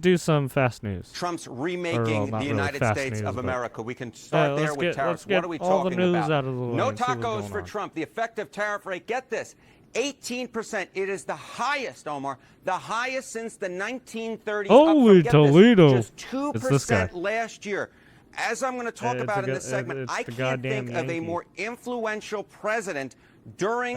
do some fast news. Trump's remaking the United States of America. We can start there with tariffs. What are we talking about? No tacos for Trump. The effective tariff rate, get this, 18%. It is the highest, Omar, the highest since the 1930s. Holy Toledo. Just 2% last year. As I'm going to talk about in this segment, I can't think of a more influential president during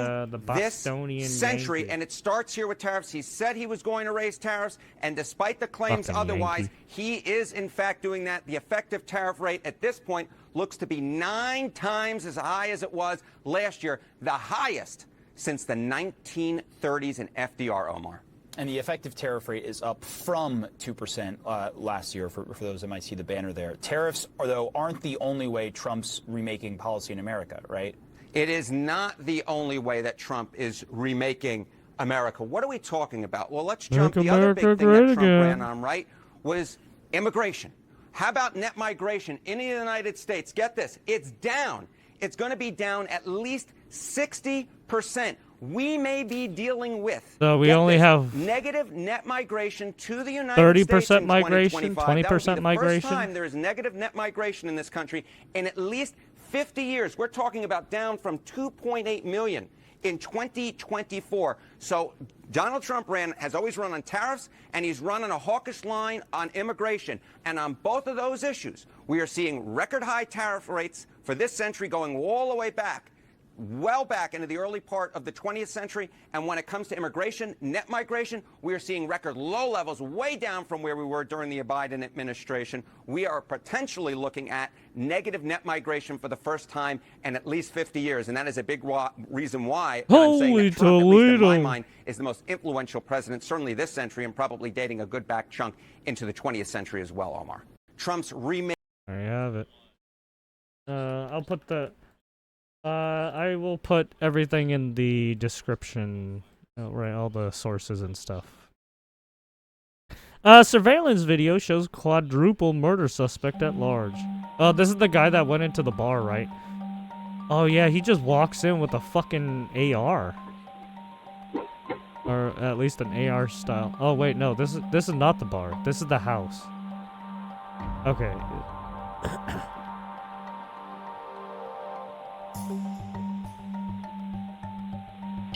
this century, and it starts here with tariffs. He said he was going to raise tariffs, and despite the claims otherwise, he is in fact doing that. The effective tariff rate at this point looks to be 9 times as high as it was last year, the highest since the 1930s in FDR, Omar. And the effective tariff rate is up from 2% last year, for those that might see the banner there. Tariffs, though, aren't the only way Trump's remaking policy in America, right? It is not the only way that Trump is remaking America. What are we talking about? Well, let's jump. The other big thing that Trump ran on, right, was immigration. How about net migration in the United States? Get this. It's down. It's going to be down at least 60%. We may be dealing with we only have negative net migration to the United States in 2025. 20% migration. First time there is negative net migration in this country in at least 50 years. We're talking about down from 2.8 million in 2024. So Donald Trump has always run on tariffs, and he's run on a hawkish line on immigration. And on both of those issues, we are seeing record high tariff rates for this century going all the way back, well back into the early part of the 20th century. And when it comes to immigration, net migration, we are seeing record low levels, way down from where we were during the Biden administration. We are potentially looking at negative net migration for the first time in at least 50 years. And that is a big reason why I'm saying that Trump, at least in my mind, is the most influential president, certainly this century, and probably dating a good back chunk into the 20th century as well, Omar. Trump's remake. There you have it. I'll put the... I will put everything in the description, right? All the sources and stuff. Surveillance video shows quadruple murder suspect at large. Oh, this is the guy that went into the bar, right? Oh yeah, he just walks in with a fucking AR, or at least an AR style. Oh wait, no, this is not the bar. This is the house. Okay.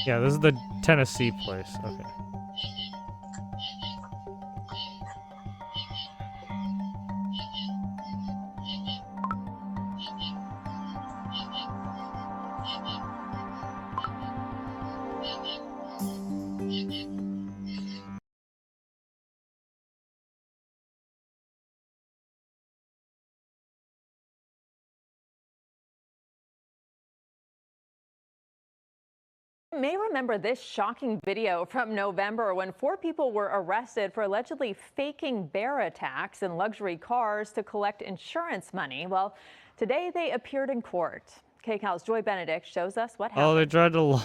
Yeah, this is the Tennessee place. Okay. You may remember this shocking video from November when 4 people were arrested for allegedly faking bear attacks in luxury cars to collect insurance money. Well, today they appeared in court. KCAL's Joy Benedict shows us what happened. Oh, they tried to.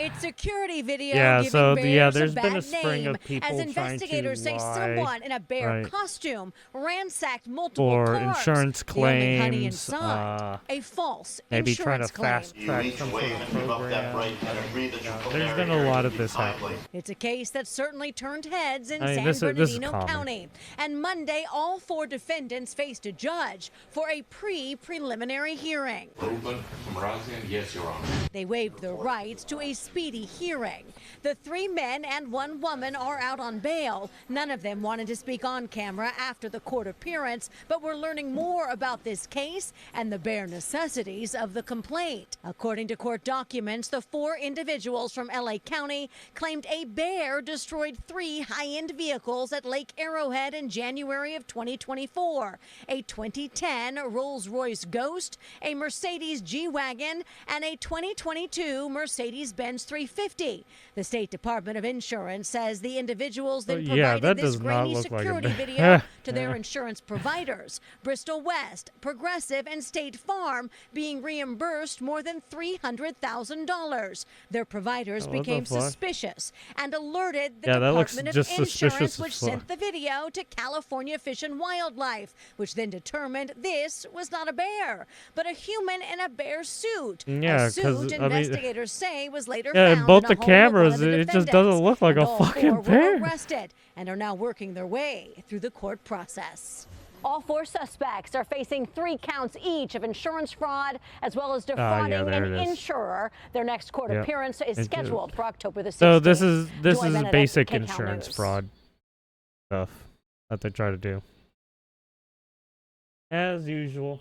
It's security video. Yeah, so there's been a string of people as investigators say someone in a bear costume ransacked multiple for cars. insurance claims. Inside, a false maybe trying to claim. fast track some sort of program. There's been a lot of this happening. It's a case that certainly turned heads in San Bernardino County. And Monday, all 4 defendants faced a judge for a preliminary hearing. Yes, Your Honor. They waived their rights to a speedy hearing. The 3 men and 1 woman are out on bail. None of them wanted to speak on camera after the court appearance, but we're learning more about this case and the bare necessities of the complaint. According to court documents, the 4 individuals from LA County claimed a bear destroyed 3 high-end vehicles at Lake Arrowhead in January of 2024. A 2010 Rolls-Royce Ghost, a Mercedes G-Wagon, and a 2022 Mercedes-Benz 350. The State Department of Insurance says the individuals then provided this grainy security video to their insurance providers, Bristol West, Progressive, and State Farm, being reimbursed more than $300,000. Their providers became suspicious and alerted the Department of Insurance, which sent the video to California Fish and Wildlife, which then determined this was not a bear, but a human in a bear suit. Yeah, a suit 'cause, I mean- investigators say was later Yeah, found in both in the a home of cameras, one of the it just defendants. doesn't look like And a all fucking four bear. were arrested and are now working their way through the court process. All 4 suspects are facing 3 counts each of insurance fraud as well as defrauding there an it is. insurer. Their next court Yep. appearance is scheduled for October the 16th. So this is Joy Benedict, basic KCAL insurance News. fraud stuff that they try to do. As usual.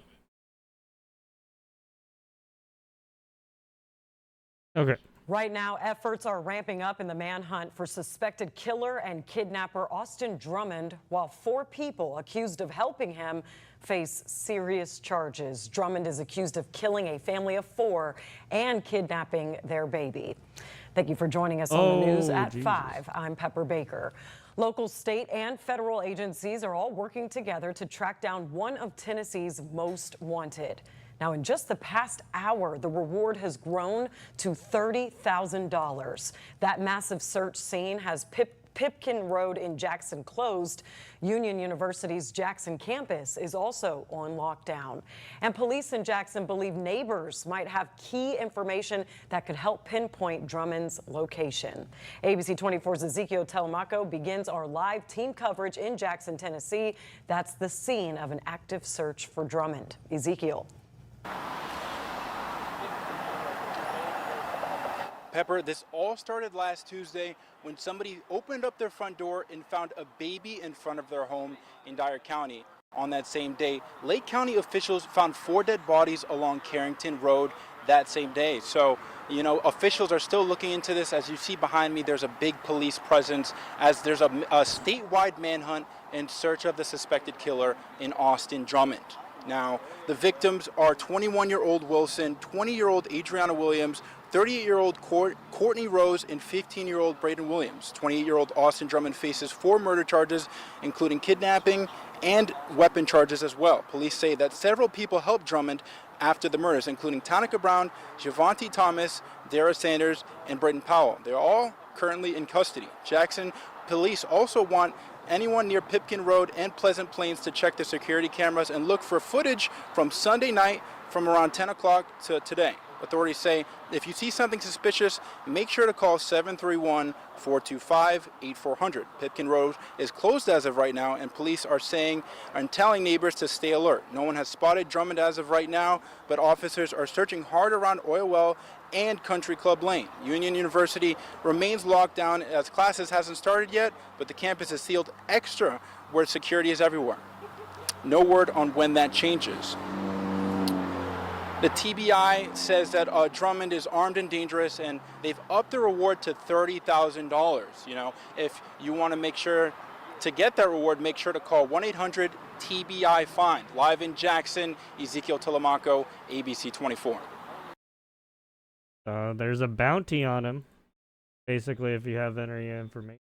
Okay. Right now, efforts are ramping up in the manhunt for suspected killer and kidnapper Austin Drummond, while 4 people accused of helping him face serious charges. Drummond is accused of killing a family of 4 and kidnapping their baby. Thank you for joining us on the news at Jesus. 5. I'm Pepper Baker. Local, state, and federal agencies are all working together to track down one of Tennessee's most wanted. Now, in just the past hour, the reward has grown to $30,000. That massive search scene has Pipkin Road in Jackson closed. Union University's Jackson campus is also on lockdown. And police in Jackson believe neighbors might have key information that could help pinpoint Drummond's location. ABC 24's Ezekiel Telemaco begins our live team coverage in Jackson, Tennessee. That's the scene of an active search for Drummond. Ezekiel. Pepper, this all started last Tuesday when somebody opened up their front door and found a baby in front of their home in Dyer County. On that same day, Lake County officials found 4 dead bodies along Carrington Road that same day. So, you know, officials are still looking into this. As you see behind me, there's a big police presence as there's a statewide manhunt in search of the suspected killer in Austin Drummond. Now, the victims are 21-year-old Wilson, 20-year-old Adriana Williams, 38-year-old Courtney Rose, and 15-year-old Braden Williams. 28-year-old Austin Drummond faces 4 murder charges, including kidnapping and weapon charges as well. Police say that several people helped Drummond after the murders, including Tonica Brown, Javonte Thomas, Dara Sanders, and Braden Powell. They're all currently in custody. Jackson police also want anyone near Pipkin Road and Pleasant Plains to check their security cameras and look for footage from Sunday night from around 10 o'clock to today. Authorities say if you see something suspicious, make sure to call 731-425-8400. Pipkin Road is closed as of right now, and police are saying and telling neighbors to stay alert. No one has spotted Drummond as of right now, but officers are searching hard around Oil Well and Country Club Lane. Union University remains locked down as classes hasn't started yet, but the campus is sealed extra where security is everywhere. No word on when that changes. The TBI says that Drummond is armed and dangerous, and they've upped the reward to $30,000. You know, if you want to make sure to get that reward, make sure to call 1-800-TBI-FIND. Live in Jackson, Ezekiel Telemaco, ABC 24. There's a bounty on him, basically, if you have any information.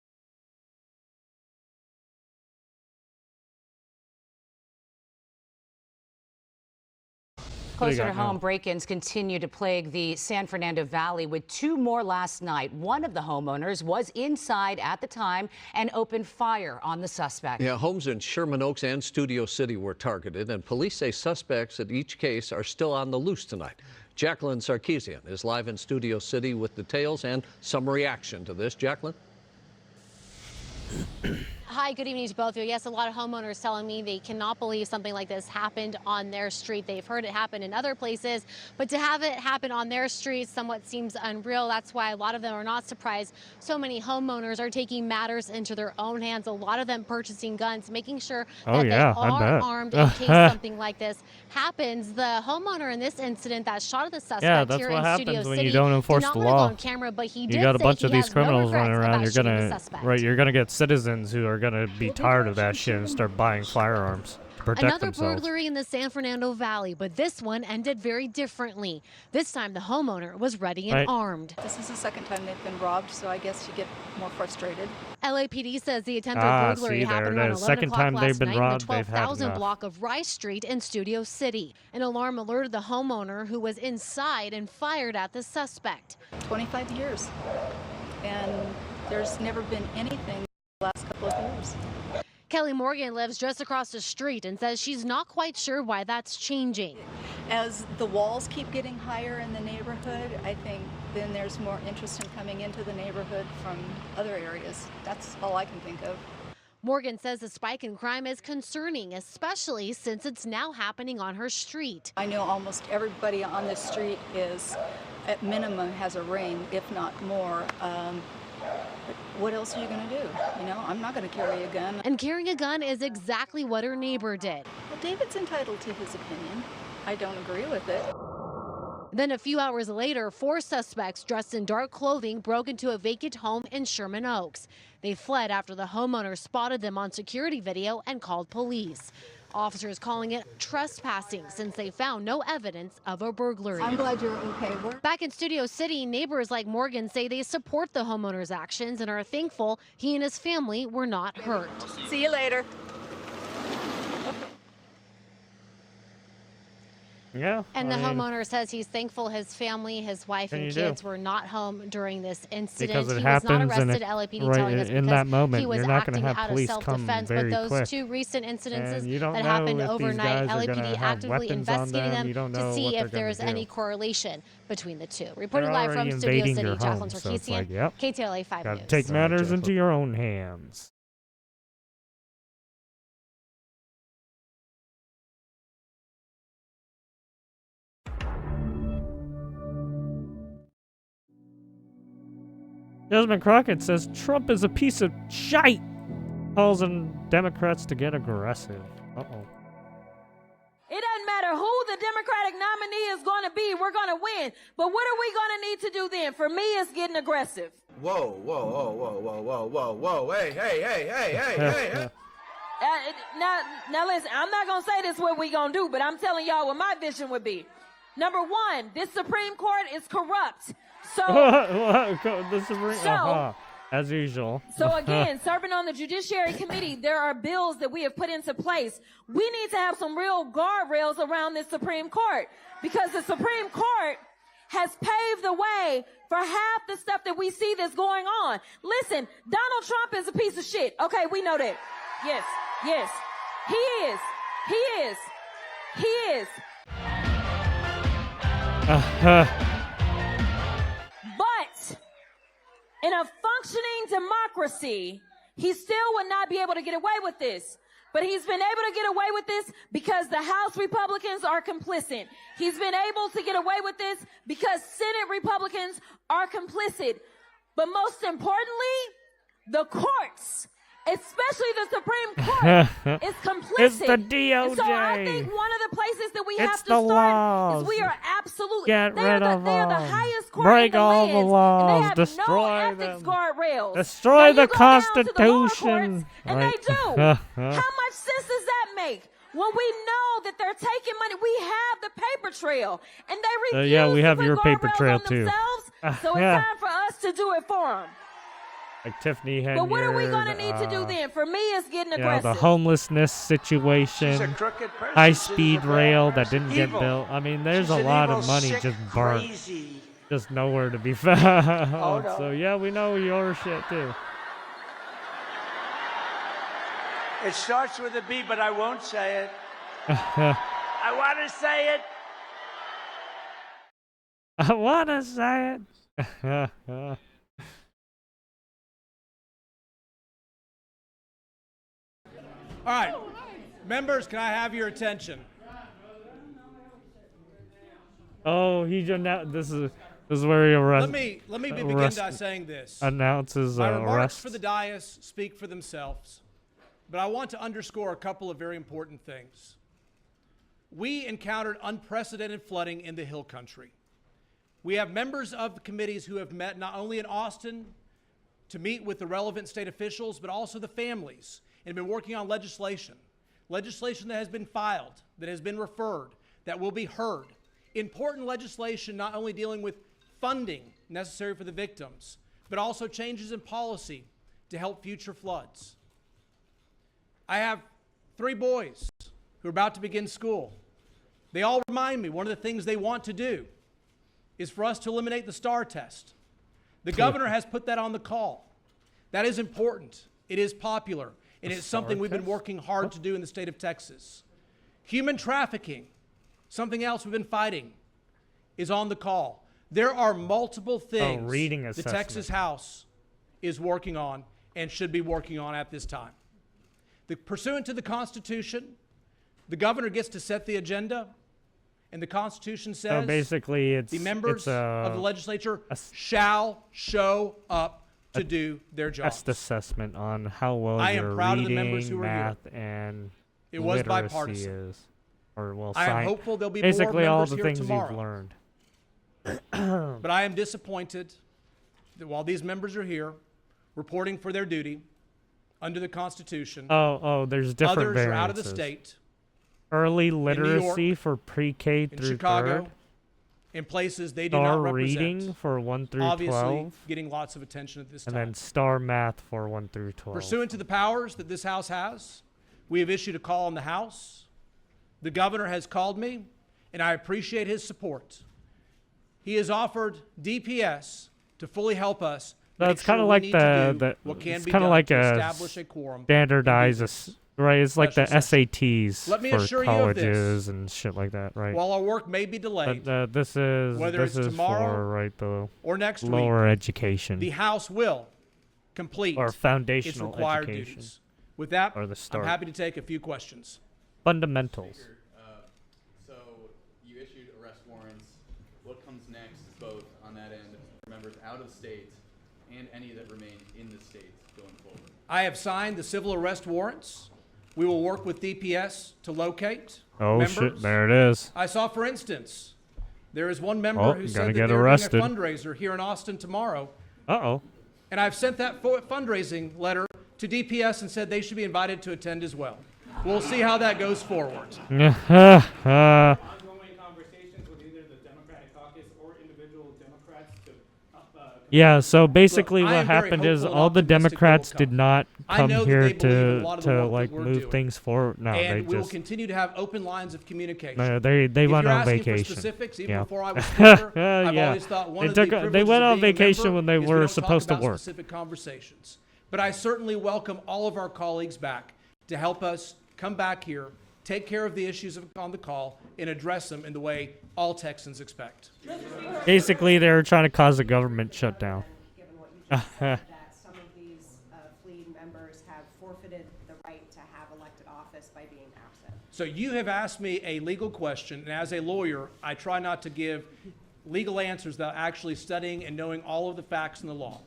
Closer to home, break-ins continue to plague the San Fernando Valley, with 2 more last night. One of the homeowners was inside at the time and opened fire on the suspect. Yeah, homes in Sherman Oaks and Studio City were targeted, and police say suspects at each case are still on the loose tonight. Jacqueline Sarkeesian is live in Studio City with details and some reaction to this. Jacqueline? Hi, good evening to both of you. Yes, a lot of homeowners telling me they cannot believe something like this happened on their street. They've heard it happen in other places, but to have it happen on their street somewhat seems unreal. That's why a lot of them are not surprised. So many homeowners are taking matters into their own hands, a lot of them purchasing guns, making sure that they are armed in case something like this happens. The homeowner in this incident that shot at the suspect here in Studio City when you don't enforce the law. On camera, but he did you got a bunch say of he these has criminals no running around. you're You're gonna get citizens who are gonna be tired of that shit and start buying firearms to protect Another themselves. burglary in the San Fernando Valley, but this one ended very differently. This time the homeowner was ready and armed. This is the second time they've been robbed, so I guess you get more frustrated. LAPD says the attempted burglary happened around 11 o'clock last night in the 12,000 block of Rice Street in Studio City. An alarm alerted the homeowner, who was inside, and fired at the suspect. 25 years, and there's never been anything the last couple of years. Kelly Morgan lives just across the street and says she's not quite sure why that's changing. As the walls keep getting higher in the neighborhood, I think then there's more interest in coming into the neighborhood from other areas. That's all I can think of. Morgan says the spike in crime is concerning, especially since it's now happening on her street. I know almost everybody on this street is, at minimum, has a ring, if not more. But what else are you going to do? You know, I'm not going to carry a gun. And carrying a gun is exactly what her neighbor did. Well, David's entitled to his opinion. I don't agree with it. Then a few hours later, 4 suspects dressed in dark clothing broke into a vacant home in Sherman Oaks. They fled after the homeowner spotted them on security video and called police. Officers calling it trespassing since they found no evidence of a burglary. I'm glad you're okay. Back in Studio City, neighbors like Morgan say they support the homeowner's actions and are thankful he and his family were not hurt. See you later. Yeah. And the homeowner says he's thankful his family, his wife and kids were not home during this incident. Because it he was not happens arrested, LAPD right telling us, in because that moment. he was You're not acting going to have out of police come self-defense. But very those quick. 2 recent incidences And you don't that know happened if these overnight, guys are gonna LAPD have actively weapons on investigating them. You don't them know to see what they're if there's gonna any do. correlation between the two. Reporting They're live from already Studio invading City, your Jacqueline home, so it's Sarkeesian, like, yep. KTLA 5 Gotta News. take matters into your own hands. Desmond Crockett says Trump is a piece of shite. Calls on Democrats to get aggressive. Uh-oh. It doesn't matter who the Democratic nominee is going to be, we're going to win. But what are we going to need to do then? For me, it's getting aggressive. Whoa, whoa, whoa, whoa, whoa, whoa, whoa, whoa, hey, hey, hey, hey, hey, hey, hey. Now listen, I'm not going to say this is what we going to do, but I'm telling y'all what my vision would be. Number 1, this Supreme Court is corrupt. So, the Supreme, as usual. So again, serving on the Judiciary Committee, there are bills that we have put into place. We need to have some real guardrails around this Supreme Court, because the Supreme Court has paved the way for half the stuff that we see that's going on. Listen, Donald Trump is a piece of shit. Okay, we know that. Yes, yes. He is. He is. He is. But in a functioning democracy, he still would not be able to get away with this. But he's been able to get away with this because the House Republicans are complicit. He's been able to get away with this because Senate Republicans are complicit. But most importantly, the courts, especially the Supreme Court, is complicit. It's the DOJ. And so I think one of the places that we It's have to the start laws. is we are absolutely Get they rid are of the them. highest court Break in the all land, the laws. and they have Destroy no ethics them. guardrails. Destroy Now, the you go down to the lower Constitution. courts, and Right. they do. How much sense does that make? When we know that they're taking money, we have the paper trail, and they refuse yeah, we have to put your paper guardrails trail on too. themselves, so it's Yeah. time for us to do it for them. Like Tiffany Henyard. But what are we going to need to do then? For me, it's getting aggressive. The homelessness situation, She's a crooked person. high-speed She's a bad rail that person. didn't get Evil. built. I mean, there's She's a an lot evil, of money sick, just burnt, crazy. just nowhere to be found. Oh, no. So yeah, we know your shit too. It starts with a B, but I won't say it. I want to say it. I want to say it. All right, members, can I have your attention? Oh, he just now. This is where he arrests. Let me begin by saying this. Announces My remarks arrest. for the dais speak for themselves, but I want to underscore a couple of very important things. We encountered unprecedented flooding in the Hill Country. We have members of the committees who have met not only in Austin to meet with the relevant state officials, but also the families, and been working on legislation that has been filed, that has been referred, that will be heard. Important legislation not only dealing with funding necessary for the victims, but also changes in policy to help future floods. I have 3 boys who are about to begin school. They all remind me one of the things they want to do is for us to eliminate the STAR test. The governor has put that on the call. That is important. It is popular. and it's something we've been working hard to do in the state of Texas. Human trafficking, something else we've been fighting, is on the call. There are multiple things the Texas House is working on and should be working on at this time. Pursuant to the Constitution, the governor gets to set the agenda, and the Constitution says basically the members of the legislature shall show up to do their job. Test assessment on how well I am your proud of the reading, members who are here. math, and It was literacy bipartisan. is. Or, well, I am science. hopeful there'll be Basically more all members the here things tomorrow. you've learned. But I am disappointed that while these members are here reporting for their duty under the Constitution, there's different others are out of the variances. state. Early New literacy York, for pre-K in through Chicago, 3rd. in places they do Star not represent. reading for 1 through Obviously, 12. getting lots of attention at this And time. then star math for 1 through 12. Pursuant to the powers that this House has, we have issued a call in the House. The governor has called me, and I appreciate his support. He has offered DPS to fully help us. That's kind of like it's kind of like a standardized, right? It's like the SATs Let me for assure you of this. colleges and shit like that, right? While our work may be delayed, But this is whether it's tomorrow for right the or next lower week, education, the House will complete or foundational its required education, duties. With that, or the I'm start. happy to take a few questions. Fundamentals. So you issued arrest warrants. What comes next is both on that end for members out of state and any that remain in the state going forward. I have signed the civil arrest warrants. We will work with DPS to locate members. Shit, there it is. I saw, for instance, there is one member who said that get they're arrested. doing a fundraiser here in Austin tomorrow. And I've sent that fundraising letter to DPS and said they should be invited to attend as well. We'll see how that goes forward. Ongoing conversations with either the Democratic caucus or individual Democrats to Yeah, so basically Look, I what am very happened is hopeful and all the optimistic they will Democrats come. did not I come know that here they believe in a lot of the to work like that we're move doing. things forward. No, And they we will just continue to have open lines of communication. no, they If went you're on asking vacation. For specifics, even yeah. before I was speaker, I've Yeah. always thought one They of took the they privileges went of on being a vacation member when they is we were don't talk supposed to about work. Specific conversations. But I certainly welcome all of our colleagues back to help us come back here, take care of the issues on the call, and address them in the way all Texans expect. Basically, they were trying to cause a government shutdown. that some of these fleeing members have forfeited the right to have elected office by being absent. So you have asked me a legal question, and as a lawyer, I try not to give legal answers without actually studying and knowing all of the facts in the law.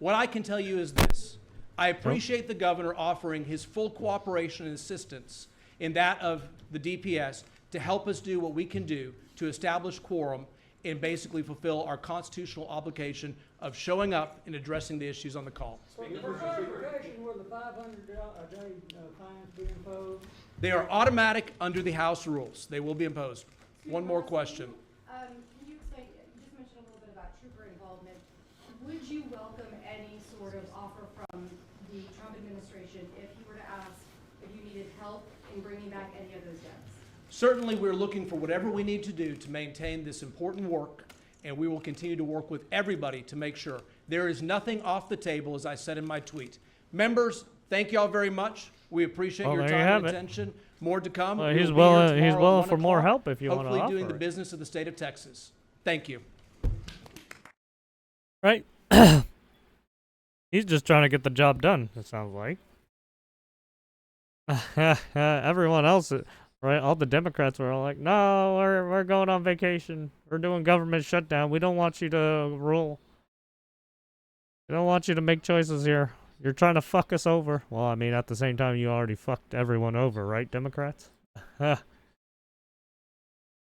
What I can tell you is this. I appreciate the governor offering his full cooperation and assistance in that of the DPS to help us do what we can do to establish quorum and basically fulfill our constitutional obligation of showing up and addressing the issues on the call. For clarification, will the $500 a day fines be imposed? They are automatic under the House rules. They will be imposed. One more question. Can you explain, you just mentioned a little bit about trooper involvement. Would you welcome any sort of offer from the Trump administration if you were to ask if you needed help in bringing back any of those deaths? Certainly, we're looking for whatever we need to do to maintain this important work, and we will continue to work with everybody to make sure. There is nothing off the table, as I said in my tweet. Members, thank you all very much. We appreciate your there you time have and it. attention. More to come. Well, We he's will be here willing- he's tomorrow at willing 1 for more o'clock, help if you wanna hopefully doing offer the it. business of the state of Texas. Thank you. Right? He's just trying to get the job done, it sounds like. Everyone else, right? All the Democrats were all like, no, we're going on vacation. We're doing government shutdown. We don't want you to rule. We don't want you to make choices here. You're trying to fuck us over. Well, I mean, at the same time, you already fucked everyone over, right, Democrats?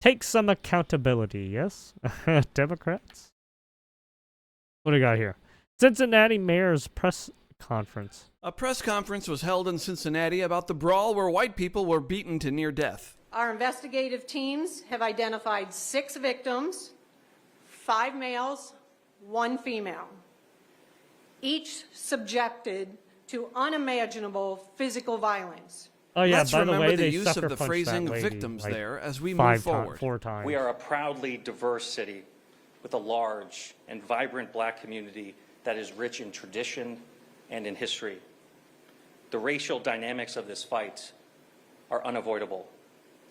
Take some accountability, yes? Democrats? What do we got here? Cincinnati mayor's press conference. A press conference was held in Cincinnati about the brawl where white people were beaten to near death. Our investigative teams have identified 6 victims, 5 males, 1 female, each subjected to unimaginable physical violence. Oh yeah, Let's by the remember way, the they use of sucker the punched phrasing that lady, victims like, there as we 4 move forward. times. We are a proudly diverse city with a large and vibrant black community that is rich in tradition and in history. The racial dynamics of this fight are unavoidable,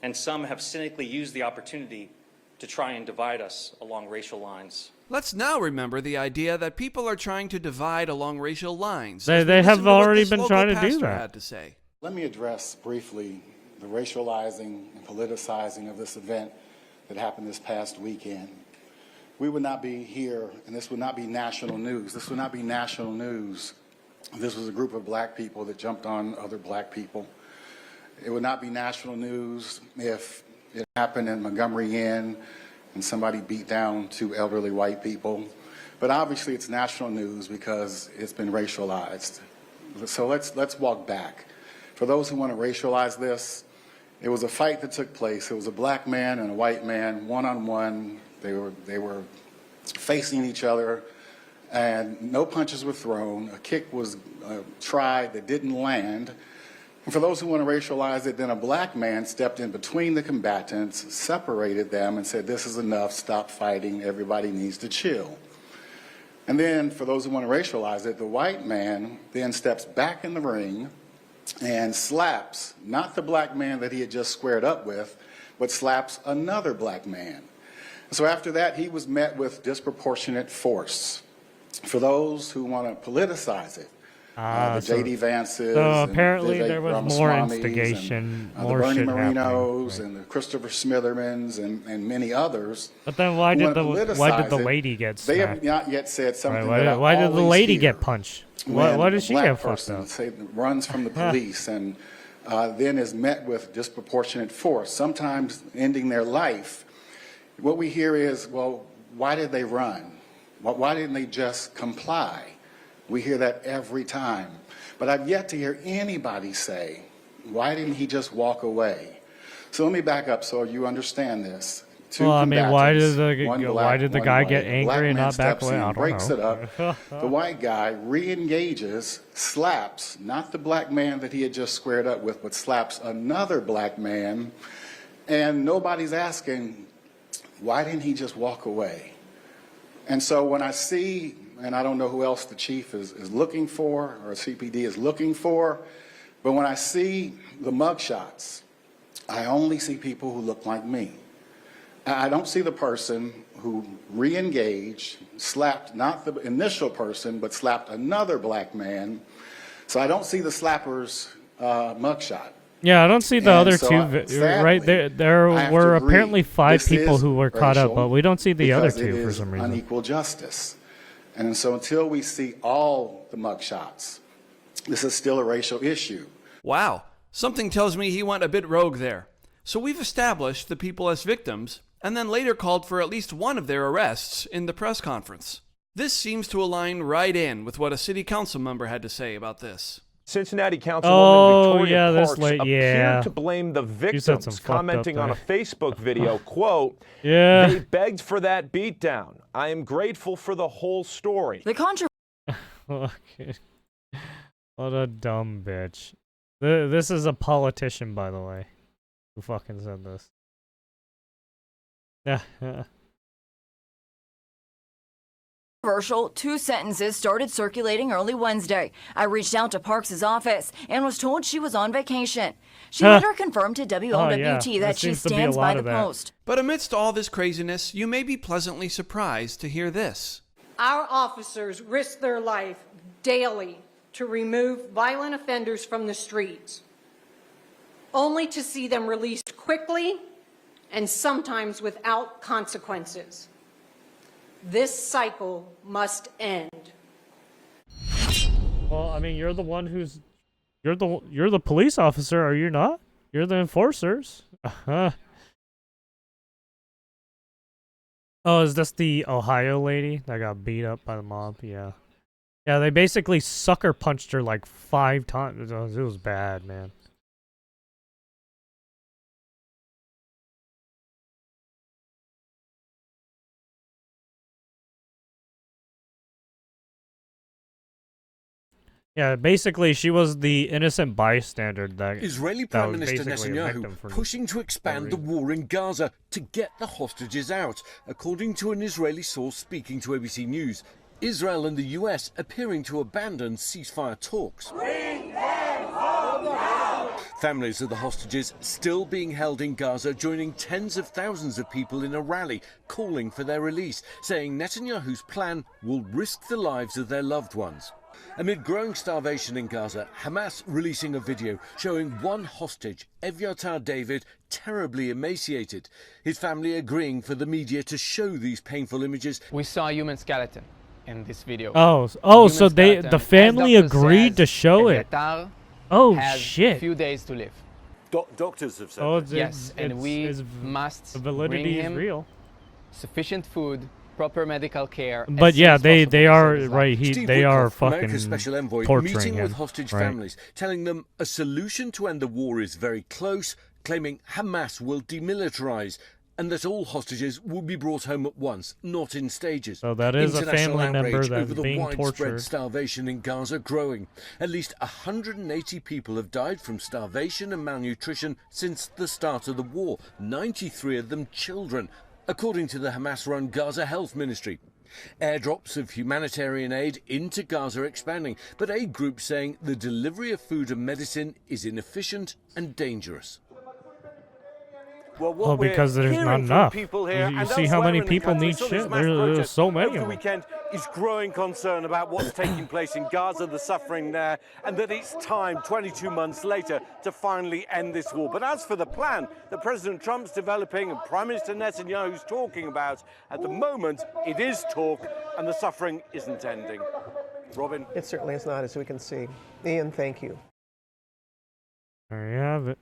and some have cynically used the opportunity to try and divide us along racial lines. Let's now remember the idea that people are trying to divide along racial lines. They have already been trying to do that. Had to say. Let me address briefly the racializing and politicizing of this event that happened this past weekend. We would not be here, and this would not be national news. This would not be national news. This was a group of black people that jumped on other black people. It would not be national news if it happened in Montgomery Inn and somebody beat down two elderly white people. But obviously it's national news because it's been racialized. So let's walk back. For those who want to racialize this, it was a fight that took place. It was a black man and a white man, one-on-one. They were facing each other, and no punches were thrown. A kick was tried that didn't land. And for those who want to racialize it, then a black man stepped in between the combatants, separated them, and said, "This is enough, stop fighting, everybody needs to chill." And then for those who want to racialize it, the white man then steps back in the ring and slaps not the black man that he had just squared up with, but slaps another black man. So after that, he was met with disproportionate force. For those who want to politicize it, the J.D. Vances, so apparently and there was more instigation, and, more the Bernie shit Marinos, happening, and the Christopher Smithermans, and many others. But then why did the lady get smacked? They have not yet said something. Right, why did the lady get punched? Why did she get fucked up? Runs from the police and then is met with disproportionate force, sometimes ending their life. What we hear is, well, why did they run? Why didn't they just comply? We hear that every time. But I've yet to hear anybody say, why didn't he just walk away? So let me back up so you understand this. Well, I mean, why did the guy get angry and not back away? I don't breaks know. it up. The white guy re-engages, slaps not the black man that he had just squared up with, but slaps another black man. And nobody's asking, why didn't he just walk away? And so when I see, and I don't know who else the chief is looking for or CPD is looking for, but when I see the mugshots, I only see people who look like me. I don't see the person who re-engaged, slapped not the initial person, but slapped another black man. So I don't see the slapper's mugshot. Yeah, I don't see the other two. Right there were apparently 5 people who were caught up, but we don't see the other 2 for some reason. Unequal justice. And so until we see all the mugshots, this is still a racial issue. Wow, something tells me he went a bit rogue there. So we've established the people as victims, and then later called for at least one of their arrests in the press conference. This seems to align right in with what a city council member had to say about this. Cincinnati Councilwoman Victoria Parks appeared to blame the victims, commenting on a Facebook video, quote, "Yeah, they begged for that beatdown. I am grateful for the whole story." Okay. What a dumb bitch. This is a politician, by the way, who fucking said this. Yeah. Controversial, 2 sentences started circulating early Wednesday. I reached out to Parks' office and was told she was on vacation. She later confirmed to WLWT that she stands by the post. But amidst all this craziness, you may be pleasantly surprised to hear this. Our officers risk their life daily to remove violent offenders from the streets, only to see them released quickly and sometimes without consequences. This cycle must end. Well, I mean, you're the one who's you're the police officer, are you not? You're the enforcers. Oh, is this the Ohio lady that got beat up by the mob? Yeah. Yeah, they basically sucker punched her like 5 times. It was bad, man. Yeah, basically, she was the innocent bystander that Israeli Prime Minister Netanyahu pushing to expand the war in Gaza to get the hostages out, according to an Israeli source speaking to ABC News. Israel and the US appearing to abandon ceasefire talks. Bring them Families of the hostages still being held in Gaza, joining tens of thousands of people in a rally calling for their release, saying Netanyahu's plan will risk the lives of their loved ones. Amid growing starvation in Gaza, Hamas releasing a video showing one hostage, Evyatar David, terribly emaciated. His family agreeing for the media to show these painful images. We saw a human skeleton in this video. So the family agreed to show it. Oh shit! Few days to live. Doctors have said that. Yes, and we must bring him real. Sufficient food, proper medical care. But yeah, they are right. Steve They are Witkoff, fucking America's special envoy, torturing meeting him, with hostage right? families, telling them a solution to end the war is very close, claiming Hamas will demilitarize and that all hostages will be brought home at once, not in stages. So that is a International family member outrage that's over the being widespread tortured. starvation in Gaza growing. At least 180 people have died from starvation and malnutrition since the start of the war, 93 of them children, according to the Hamas-run Gaza Health Ministry. Airdrops of humanitarian aid into Gaza are expanding, but aid groups saying the delivery of food and medicine is inefficient and dangerous. Well, because there's not enough. You see how many people need shit. There's so many over of the them. weekend is growing concern about what's taking place in Gaza, the suffering there, and that it's time, 22 months later, to finally end this war. But as for the plan that President Trump's developing and Prime Minister Netanyahu's talking about, at the moment, it is talk, and the suffering isn't ending. Robin? It certainly is not, as we can see. Ian, thank you. There you have it.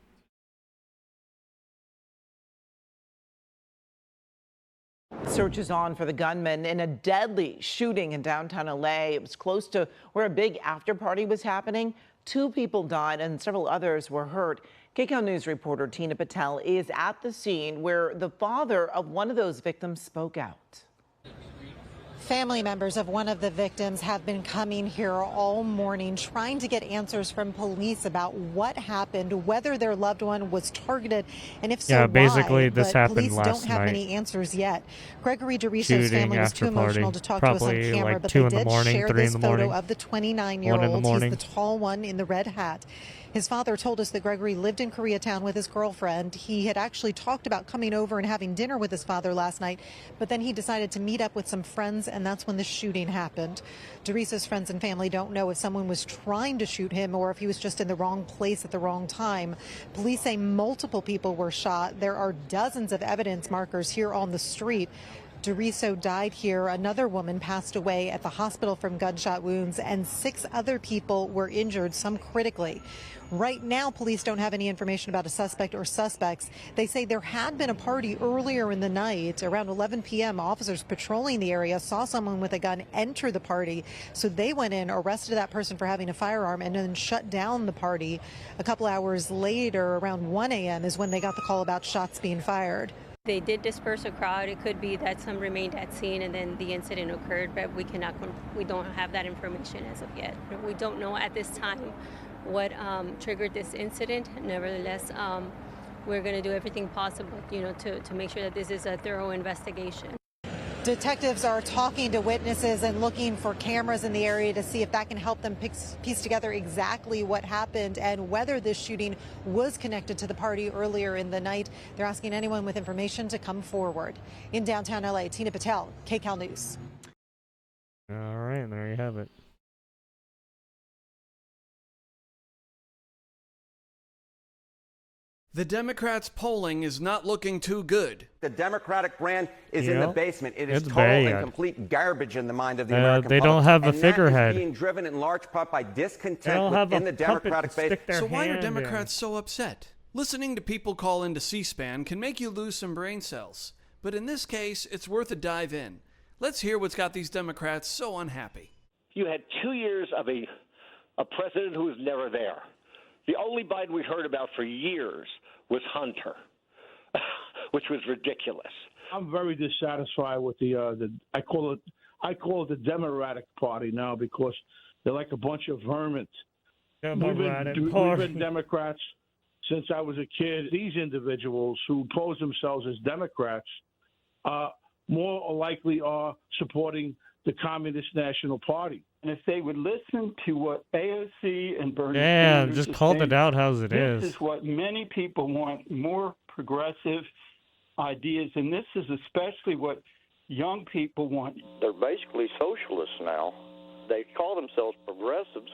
Search is on for the gunman in a deadly shooting in downtown LA. It was close to where a big after party was happening. 2 people died and several others were hurt. KCAL News reporter Tina Patel is at the scene where the father of one of those victims spoke out. Family members of one of the victims have been coming here all morning trying to get answers from police about what happened, whether their loved one was targeted, and if so, Yeah, basically why. this But happened police last don't have night. many answers yet. Gregory DeRiso's Shooting family was too after party. emotional to talk to us on Probably camera, like but 2 they in the did morning, share 3 this in the photo morning. of the 1 in the 29-year-old. He's morning. the tall one in the red hat. His father told us that Gregory lived in Koreatown with his girlfriend. He had actually talked about coming over and having dinner with his father last night, but then he decided to meet up with some friends, and that's when the shooting happened. DeRiso's friends and family don't know if someone was trying to shoot him or if he was just in the wrong place at the wrong time. Police say multiple people were shot. There are dozens of evidence markers here on the street. DeRiso died here. Another woman passed away at the hospital from gunshot wounds, and 6 other people were injured, some critically. Right now, police don't have any information about a suspect or suspects. They say there had been a party earlier in the night. Around 11 p.m., officers patrolling the area saw someone with a gun enter the party. So they went in, arrested that person for having a firearm, and then shut down the party. A couple hours later, around 1 a.m., is when they got the call about shots being fired. They did disperse a crowd. It could be that some remained at scene and then the incident occurred, but we don't have that information as of yet. We don't know at this time what triggered this incident. Nevertheless, we're going to do everything possible, to make sure that this is a thorough investigation. Detectives are talking to witnesses and looking for cameras in the area to see if that can help them piece together exactly what happened and whether this shooting was connected to the party earlier in the night. They're asking anyone with information to come forward. In downtown LA, Tina Patel, KCAL News. All right, there you have it. The Democrats' polling is not looking too good. The Democratic brand is in the basement. It is It's total bad. and complete garbage in the mind of the American they public. don't have a And figurehead. that is being driven in large part by They discontent don't have within a the Democratic base. So why are Democrats so upset? Listening to people call into C-SPAN can make you lose some brain cells. But in this case, it's worth a dive in. Let's hear what's got these Democrats so unhappy. You had 2 years of a president who was never there. The only Biden we heard about for years was Hunter, which was ridiculous. I'm very dissatisfied with the I call it the Democratic Party now because they're like a bunch of vermin. We've been Democrats since I was a kid. These individuals who pose themselves as Democrats more likely are supporting the Communist National Party. And if they would listen to what AOC and Bernie Damn, Sanders just are called saying, it out as it this is. is what many people want, more progressive ideas, and this is especially what young people want. They're basically socialists now. They call themselves progressives,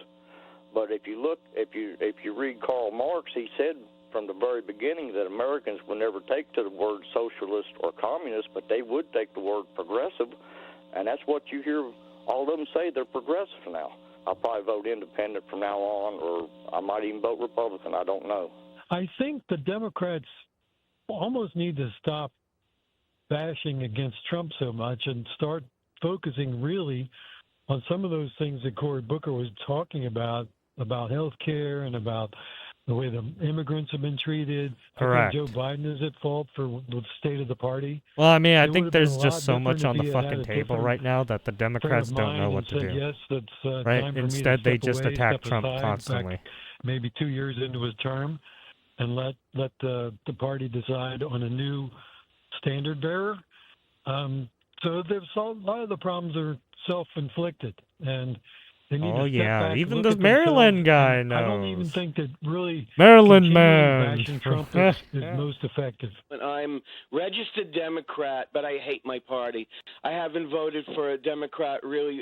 but if you read Karl Marx, he said from the very beginning that Americans would never take to the word socialist or communist, but they would take the word progressive, and that's what you hear all of them say. They're progressive now. I'll probably vote independent from now on, or I might even vote Republican. I don't know. I think the Democrats almost need to stop bashing against Trump so much and start focusing really on some of those things that Cory Booker was talking about health care and about the way the immigrants have been treated. Correct. I think Joe Biden is at fault for the state of the party. Well, I mean, I It think would have been there's a just lot so much different on if the he had fucking had a table different right now that the frame Democrats of don't know mind what and to said, do. yes, it's Right? time for Instead, me to they step just away, attack step Trump aside, constantly. back maybe 2 years into his term, and let the party decide on a new standard bearer. So there's a lot of the problems are self-inflicted, and they need Oh to step yeah, back and even look this at Maryland themselves. guy And I don't even knows. think that really Maryland continually man. bashing Trump is most effective. I'm registered Democrat, but I hate my party. I haven't voted for a Democrat really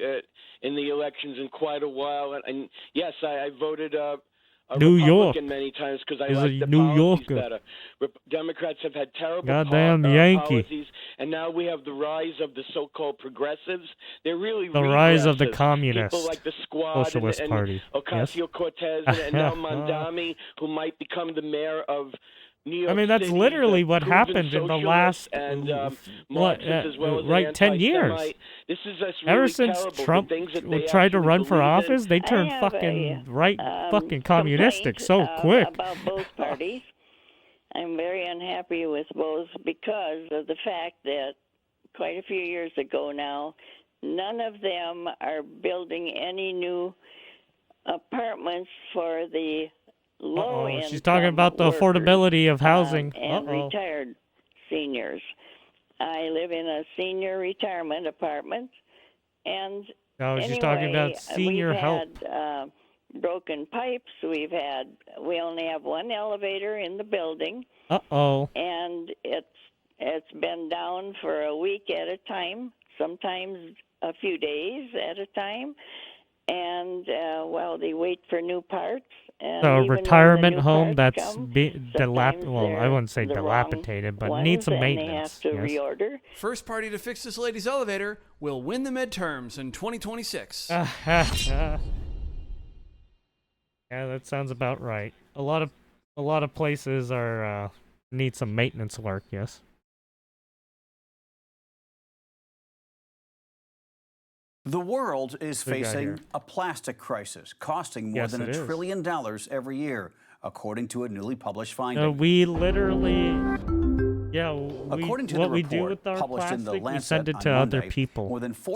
in the elections in quite a while, and yes, I voted a New York. Republican many times because I He's like a the New policies Yorker. better. Democrats have had terrible Goddamn Yankee. policies, and now we have the rise of the so-called progressives. They're really The rise of the regressive. communist People like the Squad Socialist and Party. Yes. Ocasio-Cortez and Nell Mondami, who might become the mayor of New York I mean, that's City, literally the what proven happened in the socialist last and what, Marxist as well as right, an 10 years. anti-Semite. This is just Ever really since terrible. The Trump things that they tried to actually run for believe in. office, they I turned have fucking a, fucking communistic complaint, so quick. about both parties. I'm very unhappy with both because of the fact that quite a few years ago now, none of them are building any new apartments for the low income She's talking about the workers, affordability of housing. and retired seniors. I live in a senior retirement apartment, and No, she's anyway, talking about senior we've help. had broken pipes. We only have one elevator in the building, and it's been down for a week at a time, sometimes a few days at a time, and while they wait for new parts. And So a even when the retirement new home parts that's come, well, I wouldn't say they're the wrong dilapidated, but ones, needs some and maintenance. They have to yes. reorder. First party to fix this lady's elevator will win the midterms in 2026. Yeah, that sounds about right. A lot of places are need some maintenance work. Yes. The world is Big guy facing here. a plastic crisis, costing more Yes, than it $1 is. trillion every year, according to a newly published finding. We literally, According to what the we report do with our published plastic, in the we Lancet send it on to other Monday, people more than to mess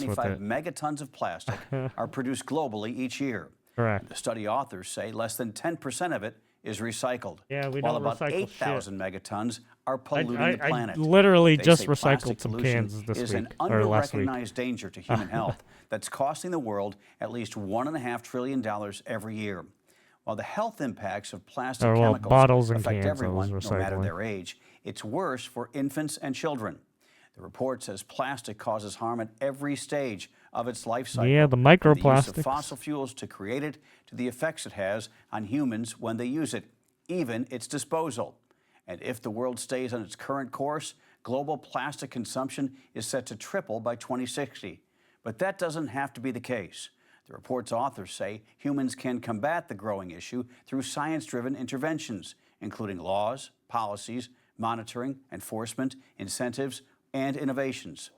with 475 it. megatons of plastic are produced globally each year. Correct. The study authors say less than 10% of it is recycled, Yeah, we while don't about recycle 8,000 megatons are polluting the I planet. literally They just say recycled plastic some pollution cans this is week, an or last week. unrecognized danger to human health that's costing the world at least $1.5 trillion every year. While the health impacts of plastic Or, well, chemicals bottles and affect cans I was everyone, no matter recycling. their age, it's worse for infants and children. The report says plastic causes harm at every stage of its life cycle. Yeah, the from the use microplastics. of fossil fuels to create it, to the effects it has on humans when they use it, even its disposal. And if the world stays on its current course, global plastic consumption is set to triple by 2060. But that doesn't have to be the case. The report's authors say humans can combat the growing issue through science-driven interventions, including laws, policies, monitoring, enforcement, incentives, and innovations.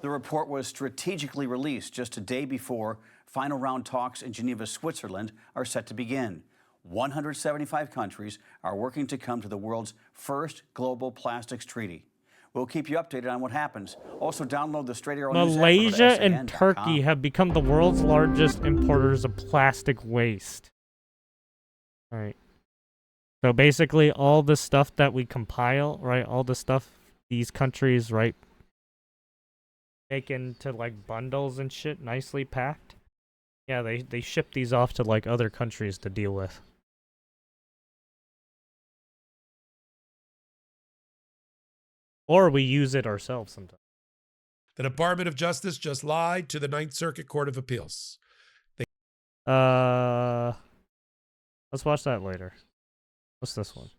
The report was strategically released just a day before final round talks in Geneva, Switzerland are set to begin. 175 countries are working to come to the world's first global plastics treaty. We'll keep you updated on what happens. Also, download the Straight Arrow News app Malaysia at and SAN.com. Turkey have become the world's largest importers of plastic waste. All right. So basically, all the stuff that we compile, right? All the stuff these countries, right? taken to like bundles and shit, nicely packed. Yeah, they ship these off to like other countries to deal with. Or we use it ourselves sometimes. The Department of Justice just lied to the Ninth Circuit Court of Appeals. Let's watch that later. What's this one?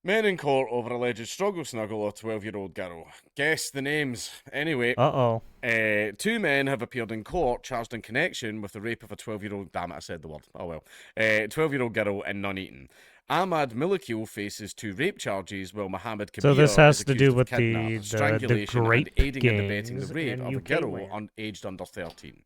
Men in court over alleged struggle snuggle of 12-year-old girl. Guess the names. Anyway. Uh-oh. 2 men have appeared in court charged in connection with the rape of a 12-year-old... Damn it, I said the word. Oh well. 12-year-old girl in Nuneaton. Ahmad Milakil faces 2 rape charges, while Mohammed Kabir So this has is to accused do with of kidnap, strangulation, and grape aiding and abetting the gangs rape in of a UK girl land. aged under 13.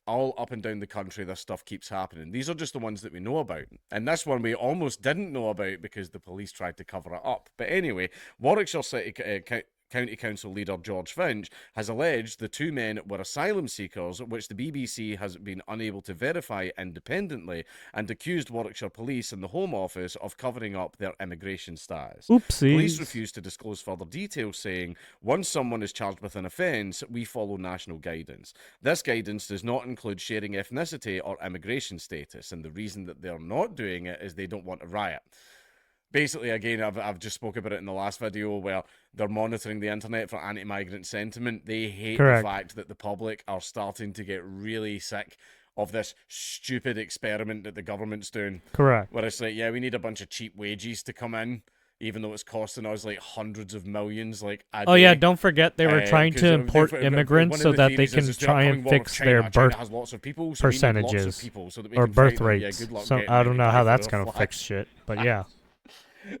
All up and down the country, this stuff keeps happening. These are just the ones that we know about. And this one we almost didn't know about because the police tried to cover it up. But anyway, Warwickshire City County Council leader George Finch has alleged the 2 men were asylum seekers, which the BBC has been unable to verify independently, and accused Warwickshire Police and the Home Office of covering up their immigration status. Oopsies. Police refused to disclose further details, saying, once someone is charged with an offence, we follow national guidance. This guidance does not include sharing ethnicity or immigration status, and the reason that they're not doing it is they don't want a riot. Basically, again, I've just spoke about it in the last video where they're monitoring the internet for anti-migrant sentiment. They hate Correct. the fact that the public are starting to get really sick of this stupid experiment that the government's doing. Correct. Where it's like, yeah, we need a bunch of cheap wages to come in, even though it's costing us like hundreds of millions, like a Oh day. yeah, don't forget they were trying to import one immigrants of so the that they theories can is the try upcoming and war with fix China. their China birth has lots of people, so we need lots of percentages people so that we or can birth fight them. Yeah, rates. good luck So getting I don't know how anybody that's for their gonna flag. fix shit, but yeah.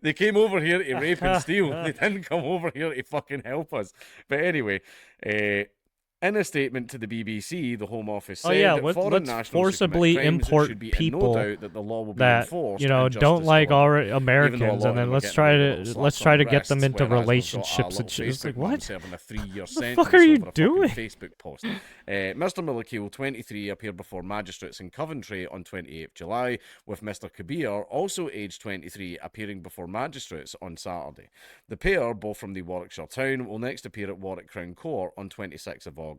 They came over here to rape and steal. They didn't come over here to fucking help us. But anyway, in a statement to the BBC, the Home Office said let's foreign nationals forcibly who commit crimes import should be people in no doubt that the law will be that enforced don't justice like delivered. Americans, and then let's try to get them into relationships and shit. It's like, what? Serving a 3-year What the sentence fuck are you over a doing? fucking Facebook post. Mr. Milakil, 23, appeared before magistrates in Coventry on 28th July, with Mr. Kabir, also aged 23, appearing before magistrates on Saturday. The pair, both from the Warwickshire town, will next appear at Warwick Crown Court on 26th of August.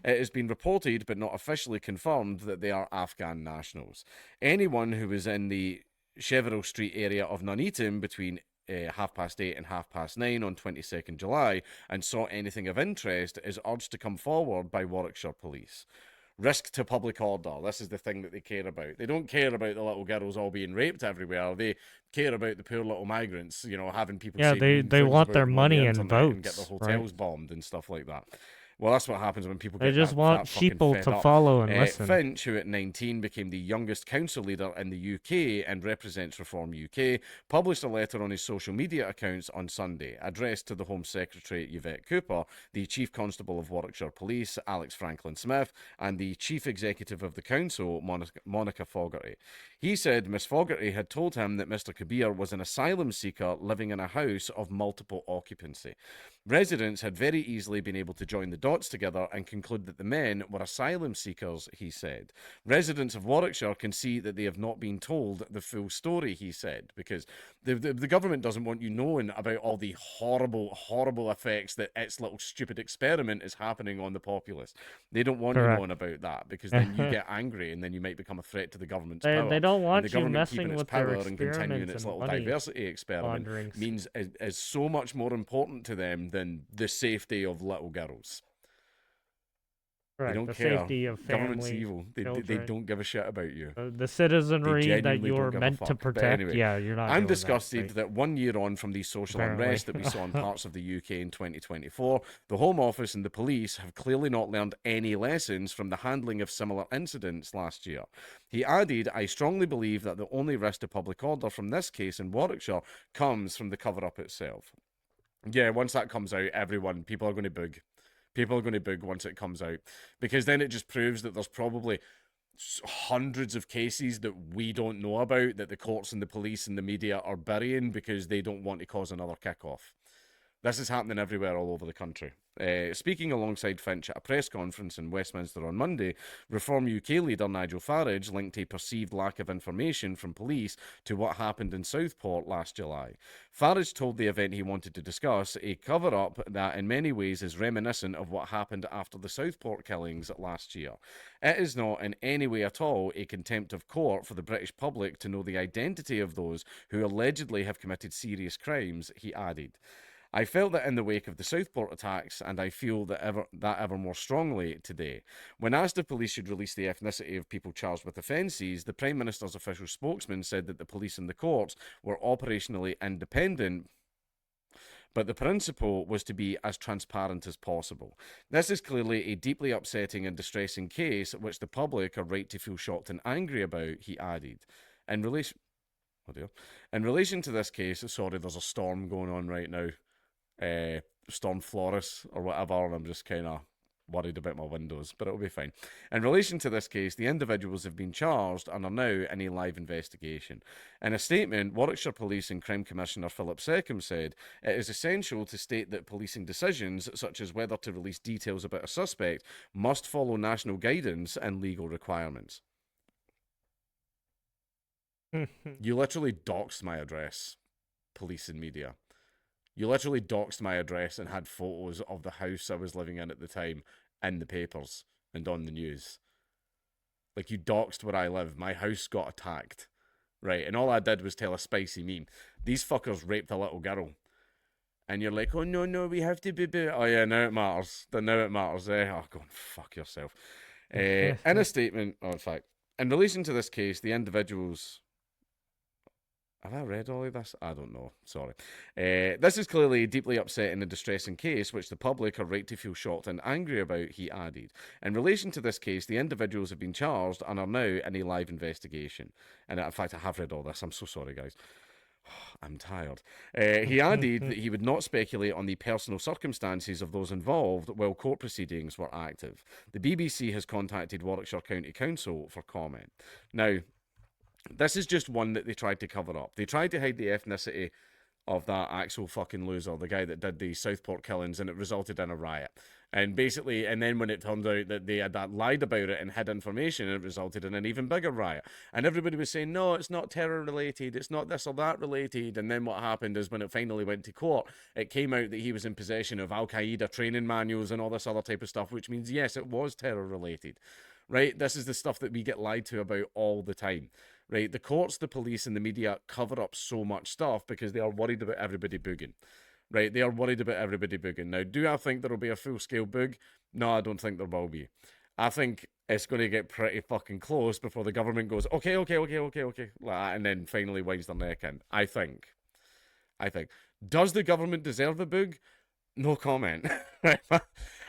It has been reported, but not officially confirmed, that they are Afghan nationals. Anyone who was in the Cheverell Street area of Nuneaton between 8:30 and 9:30 on 22nd July and saw anything of interest is urged to come forward by Warwickshire Police. Risk to public order. This is the thing that they care about. They don't care about the little girls all being raped everywhere. They care about the poor little migrants, having people say they mean things want about their them on money the and internet and get votes, their right? hotels bombed and stuff like that. Well, that's what happens when people They get just that, want that fucking people fed to up. follow and listen. Finch, who at 19 became the youngest council leader in the UK and represents Reform UK, published a letter on his social media accounts on Sunday, addressed to the Home Secretary Yvette Cooper, the Chief Constable of Warwickshire Police Alex Franklin-Smith, and the Chief Executive of the Council Monica Fogarty. He said Miss Fogarty had told him that Mr. Kabir was an asylum seeker living in a house of multiple occupancy. Residents had very easily been able to join the dots together and conclude that the men were asylum seekers, he said. Residents of Warwickshire can see that they have not been told the full story, he said, because the government doesn't want you knowing about all the horrible, horrible effects that its little stupid experiment is happening on the populace. They don't want Correct. you knowing about that, because then you get angry and then you might become a threat to the government's They power. don't want and the you government messing keeping its with their power and continuing experiments its and little money diversity experiment laundering. means is so much more important to them than the safety of little girls. Correct. They don't The care. safety of Government's family, evil. They children. don't give a shit about you. The citizenry They that genuinely you're don't give a meant to fuck. But protect. anyway, Yeah, you're not. I'm doing disgusted that, that 1 year on from the social Apparently. unrest that we saw in parts of the UK in 2024, the Home Office and the police have clearly not learned any lessons from the handling of similar incidents last year. He added, I strongly believe that the only risk to public order from this case in Warwickshire comes from the cover-up itself. Yeah, once that comes out, people are going to boog. People are going to boog once it comes out. Because then it just proves that there's probably hundreds of cases that we don't know about that the courts and the police and the media are burying because they don't want to cause another kick-off. This is happening everywhere all over the country. Speaking alongside Finch at a press conference in Westminster on Monday, Reform UK leader Nigel Farage linked a perceived lack of information from police to what happened in Southport last July. Farage told the event he wanted to discuss a cover-up that in many ways is reminiscent of what happened after the Southport killings last year. It is not in any way at all a contempt of court for the British public to know the identity of those who allegedly have committed serious crimes, he added. I felt that in the wake of the Southport attacks, and I feel that ever more strongly today. When asked if police should release the ethnicity of people charged with offences, the Prime Minister's official spokesman said that the police and the courts were operationally independent, but the principle was to be as transparent as possible. This is clearly a deeply upsetting and distressing case which the public are right to feel shocked and angry about, he added. In relation to this case, sorry, there's a storm going on right now. Storm Flores or whatever, and I'm just kind of worried about my windows, but it'll be fine. In relation to this case, the individuals have been charged and are now in a live investigation. In a statement, Warwickshire Police and Crime Commissioner Philip Seckham said, "It is essential to state that policing decisions, such as whether to release details about a suspect, must follow national guidance and legal requirements." You literally doxed my address, police and media. You literally doxed my address and had photos of the house I was living in at the time in the papers and on the news. Like, you doxed where I live. My house got attacked, right? And all I did was tell a spicy meme. These fuckers raped a little girl. And you're like, oh, no, we have to be... Oh, yeah, now it matters. Now it matters. Oh, go and fuck yourself. In a statement, in fact, in relation to this case, the individuals... Have I read all of this? I don't know. Sorry. This is clearly a deeply upsetting and distressing case, which the public are right to feel shocked and angry about, he added. In relation to this case, the individuals have been charged and are now in a live investigation. And in fact, I have read all this. I'm so sorry, guys. I'm tired. He added that he would not speculate on the personal circumstances of those involved while court proceedings were active. The BBC has contacted Warwickshire County Council for comment. Now, this is just one that they tried to cover up. They tried to hide the ethnicity of that actual fucking loser, the guy that did the Southport killings, and it resulted in a riot. And basically, and then when it turned out that they had lied about it and hid information, it resulted in an even bigger riot. And everybody was saying, no, it's not terror related, it's not this or that related. And then what happened is when it finally went to court, it came out that he was in possession of Al-Qaeda training manuals and all this other type of stuff, which means, yes, it was terror related. Right? This is the stuff that we get lied to about all the time. Right, the courts, the police, and the media cover up so much stuff because they are worried about everybody booging. Right, they are worried about everybody booging. Now, do I think there will be a full-scale boog? No, I don't think there will be. I think it's going to get pretty fucking close before the government goes, okay, and then finally winds their neck in. I think. Does the government deserve a boog? No comment. I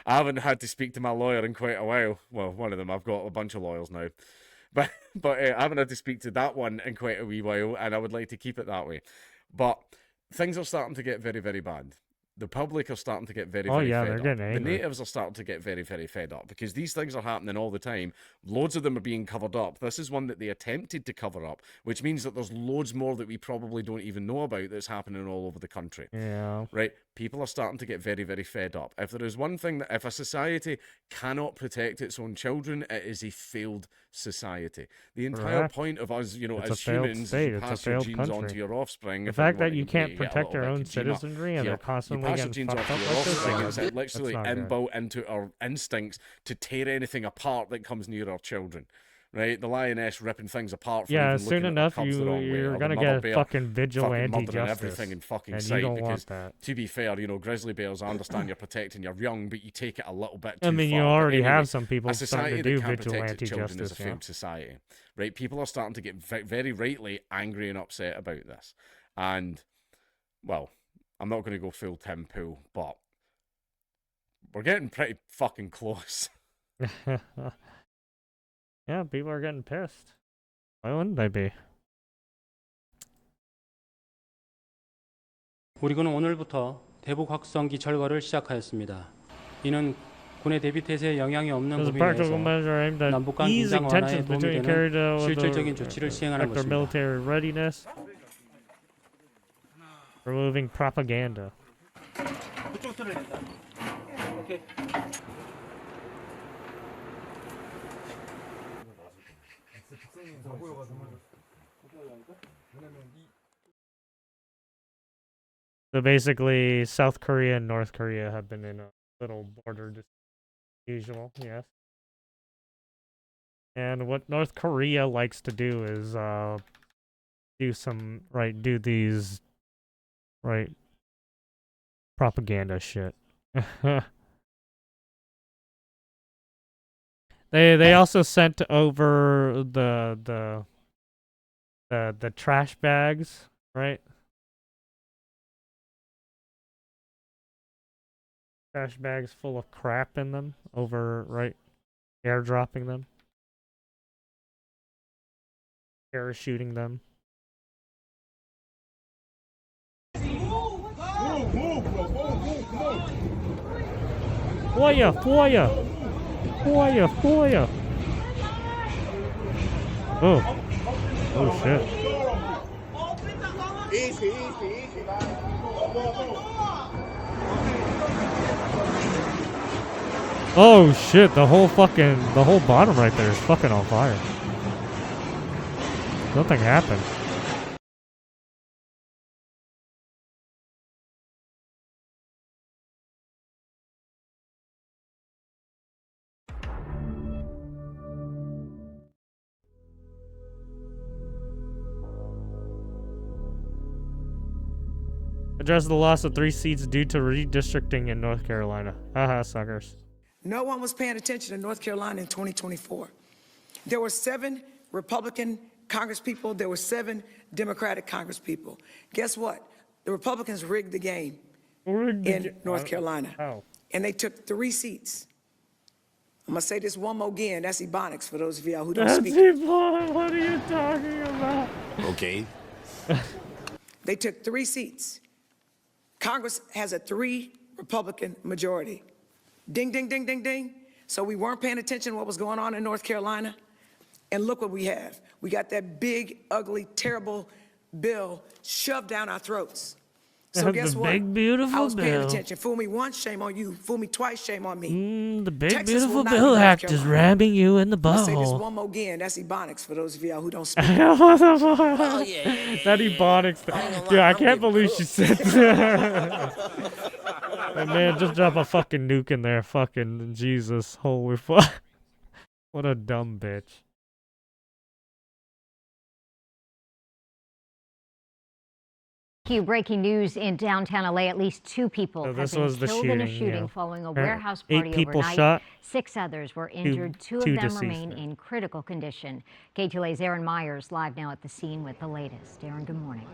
haven't had to speak to my lawyer in quite a while. Well, one of them. I've got a bunch of lawyers now. But I haven't had to speak to that one in quite a wee while, and I would like to keep it that way. But things are starting to get very, very bad. The public are starting to get very, very fed up. Getting angry. The natives are starting to get very, very fed up because these things are happening all the time. Loads of them are being covered up. This is one that they attempted to cover up, which means that there's loads more that we probably don't even know about that's happening all over the country. Yeah. Right? People are starting to get very, very fed up. If there is one thing that if a society cannot protect its own children, it is a failed society. The entire point of us, as humans, is you pass your genes on to your offspring. The fact that you can't protect your own citizenry and they're constantly pass your genes on to your offspring is it literally inbuilt into our instincts to tear anything apart that comes near our children. Right, the lioness ripping things apart. Yeah, soon enough you're gonna get fucking vigilante justice, everything in fucking and sight. you don't Because want that. to be fair, grizzly bears. I understand you're protecting your young, but you take it a little bit too I mean, far. you already Anyway, have some people a starting society to do that can't protect vigilante its children is justice. a failed society. Right, people are starting to get very rightly angry and upset about this. And well, I'm not going to go full Tim Pool, but we're getting pretty fucking close. Yeah, people are getting pissed. Why wouldn't they be? 우리군은 오늘부터 대북 확성기 철거를 시작하였습니다. 이는 군의 대비 태세에 영향이 없는 범위 내에서 남북 간 긴장 완화에 도움이 되는 실질적인 조치를 시행하는 것입니다. Military readiness, removing propaganda. So basically, South Korea and North Korea have been in a little border dispute, usual, yes. And what North Korea likes to do is do these propaganda shit. They also sent over the trash bags, right? Trash bags full of crap in them over, right? Airdropping them. Parachuting them. Fire! Fire! Fire! Fire! Oh. Oh shit. Easy, easy, easy. Oh shit, the whole bottom right there is fucking on fire. Something happened. Address the loss of 3 seats due to redistricting in North Carolina. Haha, suckers. No one was paying attention to North Carolina in 2024. There were 7 Republican congresspeople. There were 7 Democratic congresspeople. Guess what? The Republicans rigged the game in North Carolina. How? And they took 3 seats. I'm going to say this one more again. That's Ebonics for those of y'all who don't speak. What are you talking about? Okay. They took 3 seats. Congress has a 3 Republican majority. Ding, ding, ding, ding, ding. So we weren't paying attention to what was going on in North Carolina. And look what we have. We got that big, ugly, terrible bill shoved down our throats. So guess what? Big, beautiful I was paying bill. attention. Fool me once, shame on you. Fool me twice, shame on me. The big, Texas beautiful will not be Bill North Act is Carolina. ramming you in the I'll say this butthole. one more again. That's Ebonics for those of y'all who don't speak. That Ebonics. Dude, I can't believe she said that. Hey, man, just drop a fucking nuke in there. Fucking Jesus. Holy fuck. What a dumb bitch. Breaking news in downtown LA. At least 2 people have been killed in a shooting following a warehouse party 8 people overnight. shot. 6 others were injured. 2 of two them deceased. remain in critical condition. KTLA's Aaron Myers live now at the scene with the latest. Aaron, good morning.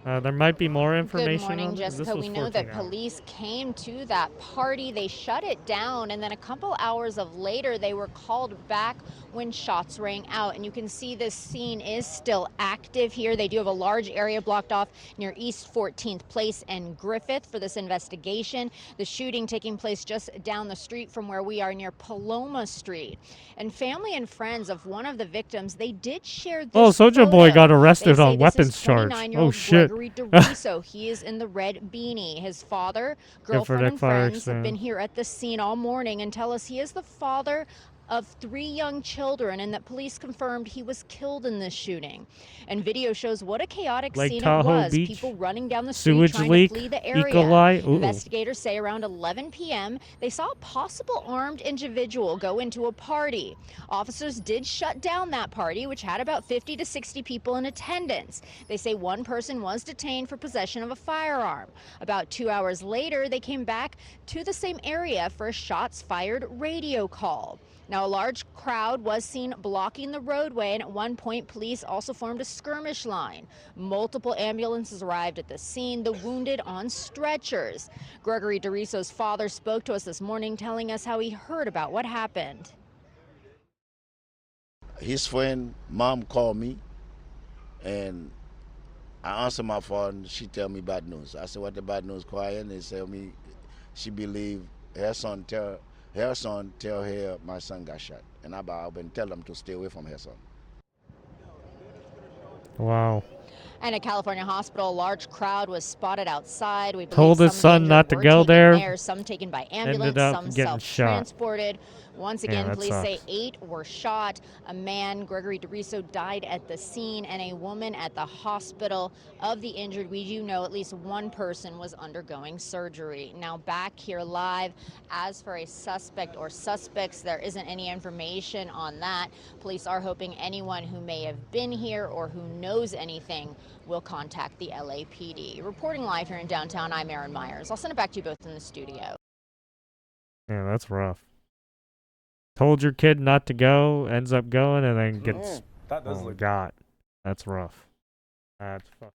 There might be more information. Good morning, on this. Jessica. This We was know that 14 hours. police came to that party. They shut it down, and then a couple hours of later, they were called back when shots rang out. And you can see this scene is still active here. They do have a large area blocked off near East 14th Place and Griffith for this investigation. The shooting taking place just down the street from where we are near Paloma Street. And family and friends of one of the victims, they did share this Oh, Soulja Boy got arrested on weapons charge. 29-year-old Oh shit. Gregory DeRiso. He is in the red beanie. His father, girlfriend, and friends have been here at the scene all morning and tell us he is the father of 3 young children and that police confirmed he was killed in this shooting. And video shows what a chaotic Lake scene Tahoe it was. Beach, People running down the street sewage trying leak, to flee the E. area. coli. Ooh. Investigators say around 11 p.m. they saw a possible armed individual go into a party. Officers did shut down that party, which had about 50 to 60 people in attendance. They say one person was detained for possession of a firearm. About 2 hours later, they came back to the same area for a shots fired radio call. Now, a large crowd was seen blocking the roadway, and at one point, police also formed a skirmish line. Multiple ambulances arrived at the scene, the wounded on stretchers. Gregory DeRiso's father spoke to us this morning, telling us how he heard about what happened. His friend, mom called me, and I answered my phone. She tell me bad news. I said, what the bad news, crying? They tell me she believe her son tell her my son got shot. And I've been telling them to stay away from her son. Wow. And at California Hospital, a large crowd was spotted outside. We believe Told his some son injured not to were go taken there. some taken by Ended ambulance, up some getting shot. self-transported. Once Yeah, again, that police say sucks. 8 were shot. A man, Gregory DeRiso, died at the scene, and a woman at the hospital. Of the injured, we do know at least one person was undergoing surgery. Now back here live. As for a suspect or suspects, there isn't any information on that. Police are hoping anyone who may have been here or who knows anything will contact the LAPD. Reporting live here in downtown, I'm Erin Myers. I'll send it back to you both in the studio. Yeah, that's rough. Told your kid not to go, ends up going, and then gets That does look got. That's rough. That's fuck.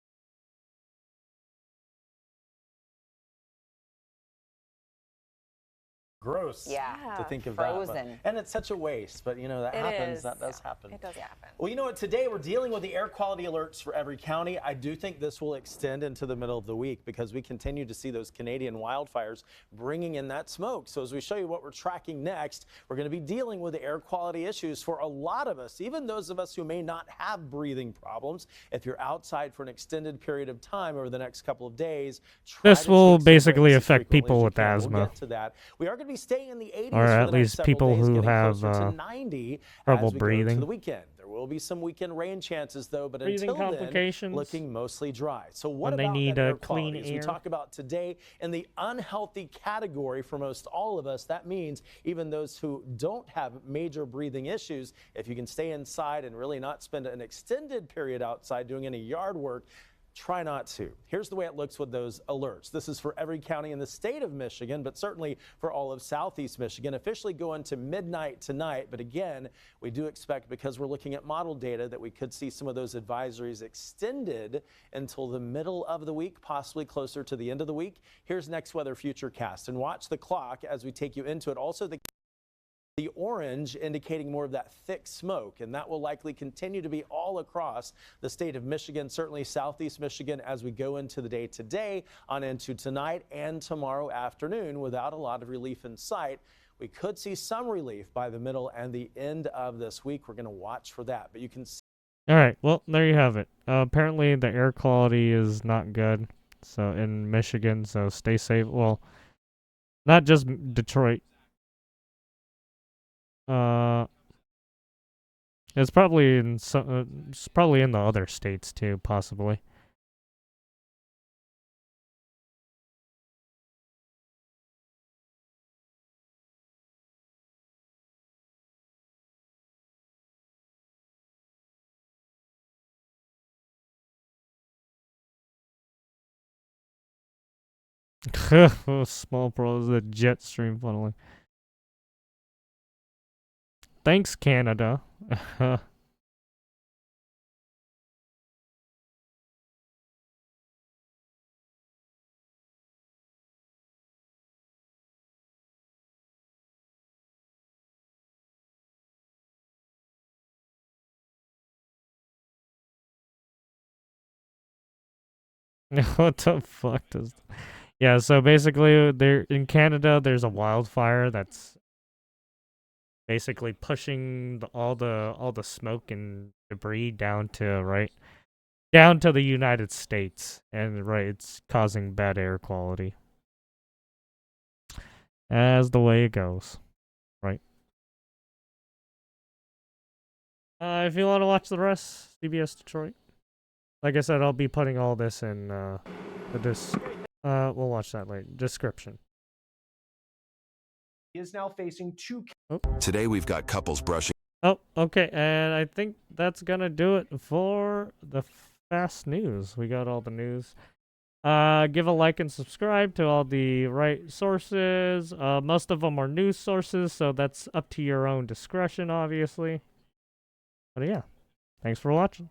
gross to think of that. frozen. And it's such a waste, but you know, that happens. That does happen. It does happen. Well, you know what? Today we're dealing with the air quality alerts for every county. I do think this will extend into the middle of the week because we continue to see those Canadian wildfires bringing in that smoke. So as we show you what we're tracking next, we're going to be dealing with the air quality issues for a lot of us, even those of us who may not have breathing problems. If you're outside for an extended period of time over the next couple of days, This will basically affect people with asthma. We'll get to that. We are going to be staying in the 80s Or for at the least next people several days, who getting have closer to 90 trouble as we go breathing. to the weekend. There will be some weekend rain chances though, but Breathing until complications. then, looking mostly dry. So what When they about need that air clean quality? As we air. talk about today in the unhealthy category for most all of us, that means even those who don't have major breathing issues, if you can stay inside and really not spend an extended period outside doing any yard work, try not to. Here's the way it looks with those alerts. This is for every county in the state of Michigan, but certainly for all of Southeast Michigan. Officially going to midnight tonight, but again, we do expect, because we're looking at model data, that we could see some of those advisories extended until the middle of the week, possibly closer to the end of the week. Here's next weather futurecast, and watch the clock as we take you into it. Also, the orange indicating more of that thick smoke, and that will likely continue to be all across the state of Michigan, certainly Southeast Michigan, as we go into the day today on into tonight and tomorrow afternoon without a lot of relief in sight. We could see some relief by the middle and the end of this week. We're going to watch for that, but you can see. All right, well, there you have it. Apparently, the air quality is not good. So in Michigan, so stay safe. Well, not just Detroit. It's probably in some. It's probably in the other states too, possibly. Small pros, the jet stream funneling. Thanks, Canada. What the fuck does? Yeah, so basically, there in Canada, there's a wildfire that's basically pushing all the smoke and debris down to the United States, and it's causing bad air quality. As the way it goes, right? If you want to watch the rest, CBS Detroit. Like I said, I'll be putting all this in we'll watch that later. Description. He is now facing 2. Today we've got couples brushing. Oh, okay, and I think that's gonna do it for the fast news. We got all the news. Give a like and subscribe to all the right sources. Most of them are news sources, so that's up to your own discretion, obviously. But yeah, thanks for watching.